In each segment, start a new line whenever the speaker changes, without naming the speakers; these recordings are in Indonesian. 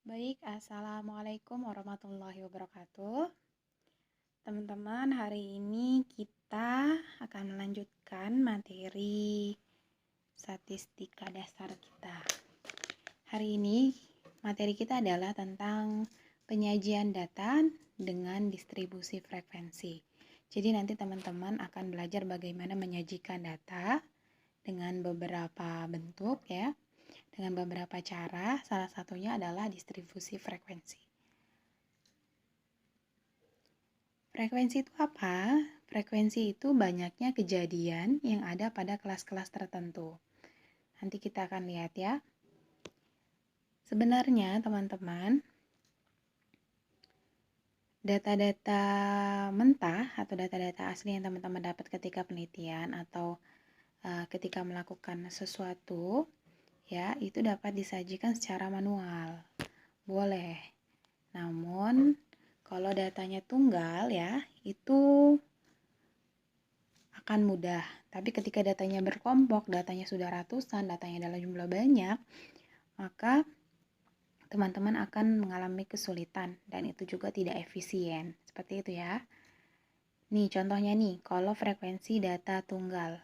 Baik, Assalamualaikum warahmatullahi wabarakatuh. Teman-teman, hari ini kita akan melanjutkan materi statistika dasar kita. Hari ini materi kita adalah tentang penyajian data dengan distribusi frekuensi. Jadi nanti teman-teman akan belajar bagaimana menyajikan data dengan beberapa bentuk ya. Dengan beberapa cara, salah satunya adalah distribusi frekuensi. Frekuensi itu apa? Frekuensi itu banyaknya kejadian yang ada pada kelas-kelas tertentu. Nanti kita akan lihat ya. Sebenarnya teman-teman, data-data mentah atau data-data asli yang teman-teman dapat ketika penelitian atau ketika melakukan sesuatu, ya itu dapat disajikan secara manual. Boleh. Namun, kalau datanya tunggal ya, itu akan mudah. Tapi ketika datanya berkelompok, datanya sudah ratusan, datanya dalam jumlah banyak, maka teman-teman akan mengalami kesulitan dan itu juga tidak efisien. Seperti itu ya. Nih, contohnya nih, kalau frekuensi data tunggal.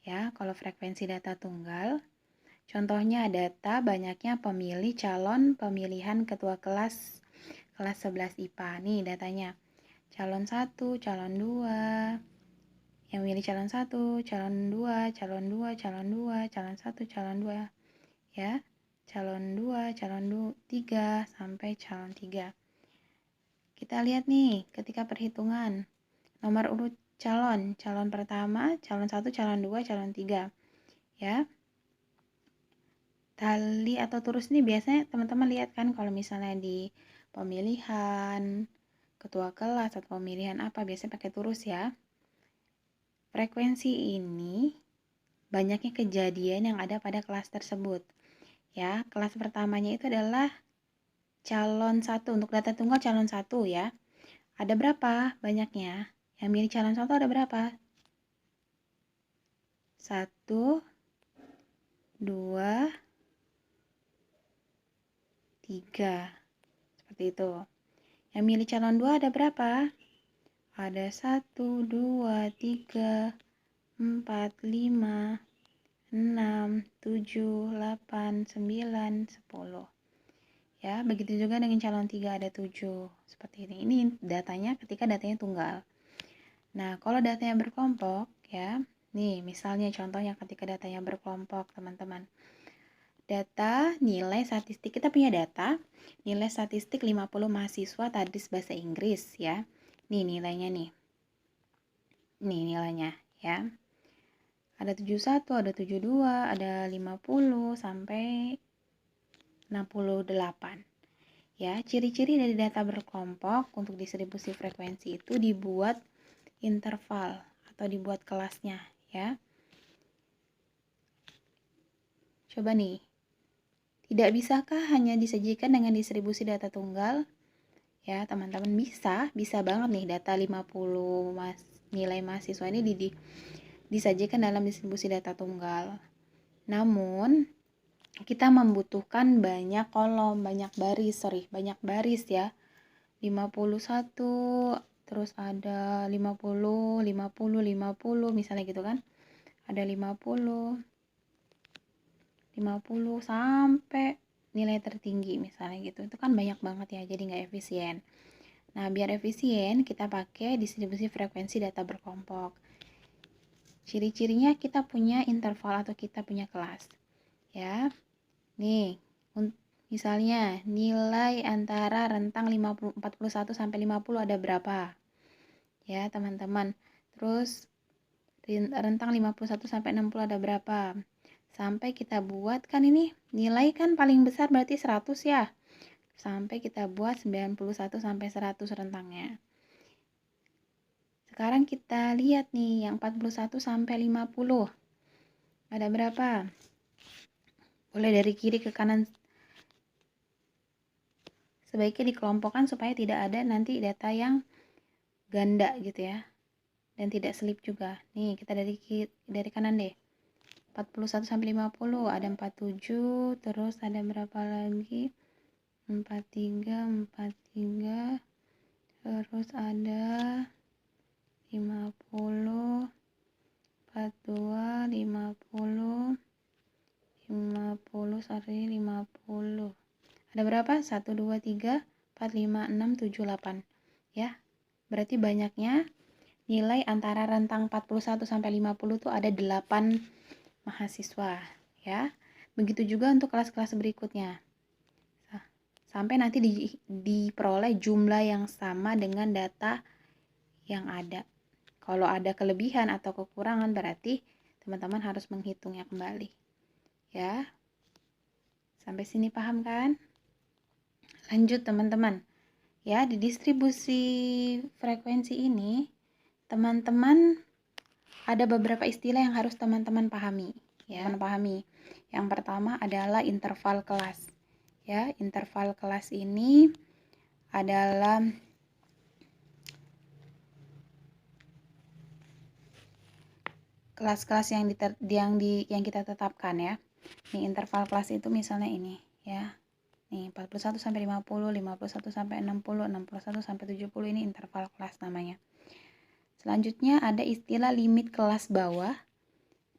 Ya, kalau frekuensi data tunggal, contohnya data banyaknya pemilih calon pemilihan ketua kelas 11 IPA. Nih datanya. Calon 1, calon 2, yang milih calon 1, calon 2, calon 2, calon 2, calon 1, calon 2. Ya. Calon 2, calon 3 sampai calon 3. Kita lihat nih ketika perhitungan. Nomor urut calon pertama, calon 1, calon 2, calon 3. Ya. Tali atau turus ini biasanya teman-teman lihat kan kalau misalnya di pemilihan ketua kelas atau pemilihan apa biasanya pakai turus ya. Frekuensi ini banyaknya kejadian yang ada pada kelas tersebut. Ya, kelas pertamanya itu adalah calon 1. Untuk data tunggal calon 1 ya. Ada berapa banyaknya? Yang milih calon 1 ada berapa? 1, 2, 3. Seperti itu. Yang milih calon 2 ada berapa? Ada 1, 2, 3, 4, 5, 6, 7, 8, 9, 10. Ya, begitu juga dengan calon 3 ada 7. Seperti ini. Ini datanya ketika datanya tunggal. Nah, kalau datanya berkelompok ya, nih misalnya contohnya ketika datanya berkelompok, teman-teman. Data nilai statistik, kita punya data nilai statistik 50 mahasiswa tadris bahasa Inggris ya. Nih nilainya nih. Nih nilainya ya. Ada 71, ada 72, ada 50 sampai 68. Ya, ciri-ciri dari data berkelompok untuk distribusi frekuensi itu dibuat interval atau dibuat kelasnya ya. Coba nih. Tidak bisakah hanya disajikan dengan distribusi data tunggal? Ya, teman-teman bisa banget nih data 50 nilai mahasiswa ini disajikan dalam distribusi data tunggal. Namun, kita membutuhkan banyak kolom, banyak baris ya. 51, terus ada 50, 50, 50 misalnya gitu kan. Ada 50 sampai nilai tertinggi misalnya gitu. Itu kan banyak banget ya, jadi nggak efisien. Nah, biar efisien kita pakai distribusi frekuensi data berkelompok. Ciri-cirinya kita punya interval atau kita punya kelas. Ya. Nih, misalnya nilai antara rentang 41 sampai 50 ada berapa? Ya, teman-teman. Terus rentang 51 sampai 60 ada berapa? Sampai kita buat kan ini nilai kan paling besar berarti 100 ya. Sampai kita buat 91 sampai 100 rentangnya. Sekarang kita lihat nih yang 41 sampai 50. Ada berapa? Boleh dari kiri ke kanan. Sebaiknya dikelompokkan supaya tidak ada nanti data yang ganda gitu ya. Dan tidak selip juga. Nih, kita dari kanan deh. 41 sampai 50 ada 47, terus ada berapa lagi? 43, 43, terus ada 50, 42, 50, 50, sorry, 50. Ada berapa? 1, 2, 3, 4, 5, 6, 7, 8. Ya, berarti banyaknya nilai antara rentang 41 sampai 50 tuh ada 8 mahasiswa. Ya, begitu juga untuk kelas-kelas berikutnya. Sampai nanti diperoleh jumlah yang sama dengan data yang ada. Kalau ada kelebihan atau kekurangan berarti teman-teman harus menghitungnya kembali. Ya. Sampai sini paham kan? Lanjut teman-teman. Ya, di distribusi frekuensi ini teman-teman ada beberapa istilah yang harus teman-teman pahami, ya. Yang pertama adalah interval kelas. Ya, interval kelas ini adalah kelas-kelas yang kita tetapkan, ya. Nih, interval kelas itu misalnya ini, ya. Nih, 41 sampai 50, 51 sampai 60, 61 sampai 70 ini interval kelas namanya. Selanjutnya ada istilah limit kelas bawah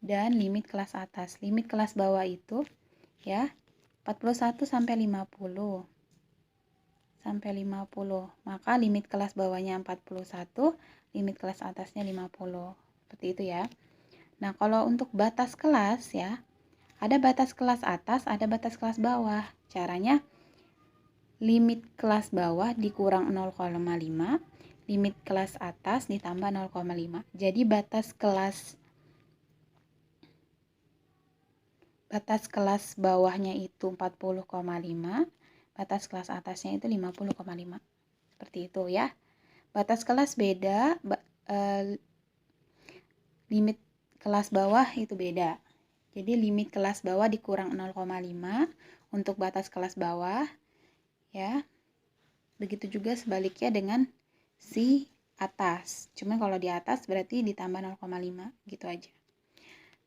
dan limit kelas atas. Limit kelas bawah itu ya 41 sampai 50. Sampai 50. Maka limit kelas bawahnya 41, limit kelas atasnya 50. Seperti itu ya. Nah, kalau untuk batas kelas ya, ada batas kelas atas, ada batas kelas bawah. Caranya limit kelas bawah dikurang 0,5, limit kelas atas ditambah 0,5. Jadi batas kelas bawahnya itu 40,5, batas kelas atasnya itu 50,5. Seperti itu ya. Batas kelas beda, limit kelas bawah itu beda. Jadi limit kelas bawah dikurang 0,5 untuk batas kelas bawah ya. Begitu juga sebaliknya dengan si atas. Cuma kalau di atas berarti ditambah 0,5 gitu aja.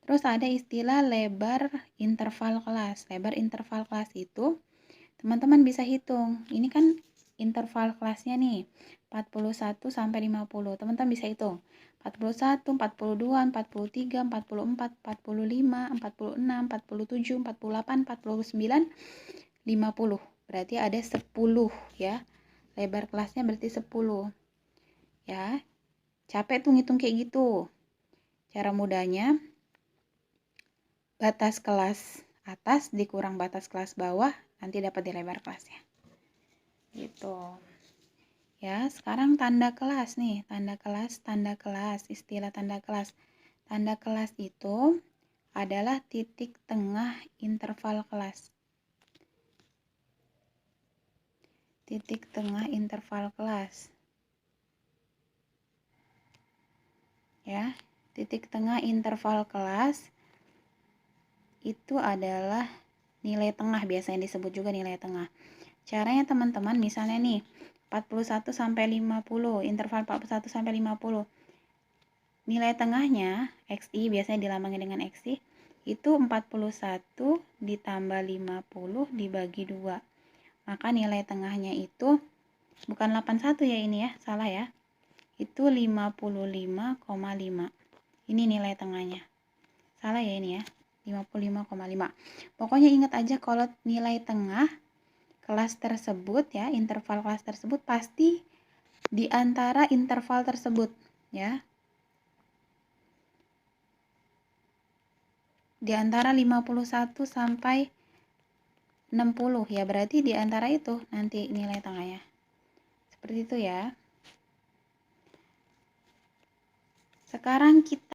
Terus ada istilah lebar interval kelas. Lebar interval kelas itu teman-teman bisa hitung. Ini kan interval kelasnya nih 41 sampai 50. Teman-teman bisa hitung. 41, 42, 43, 44, 45, 46, 47, 48, 49, 50. Berarti ada 10 ya. Lebar kelasnya berarti 10. Ya. Capek tuh ngitung kayak gitu. Cara mudahnya batas kelas atas dikurang batas kelas bawah, nanti dapat di lebar kelasnya. Gitu. Ya, sekarang tanda kelas nih, tanda kelas, istilah tanda kelas. Tanda kelas itu adalah titik tengah interval kelas. Titik tengah interval kelas. Ya, titik tengah interval kelas itu adalah nilai tengah, biasanya disebut juga nilai tengah. Caranya teman-teman, misalnya nih 41 sampai 50, interval 41 sampai 50. Nilai tengahnya XI, biasanya dilambangin dengan XI, itu 41 ditambah 50 dibagi 2. Maka nilai tengahnya itu bukan 81 ya, ini ya, salah ya. Itu 55,5. Ini nilai tengahnya. Salah ya ini ya. 55,5. Pokoknya ingat aja kalau nilai tengah kelas tersebut ya, interval kelas tersebut pasti di antara interval tersebut ya. Di antara 51 sampai 60 ya, berarti di antara itu nanti nilai tengahnya. Seperti itu ya. Sekarang kita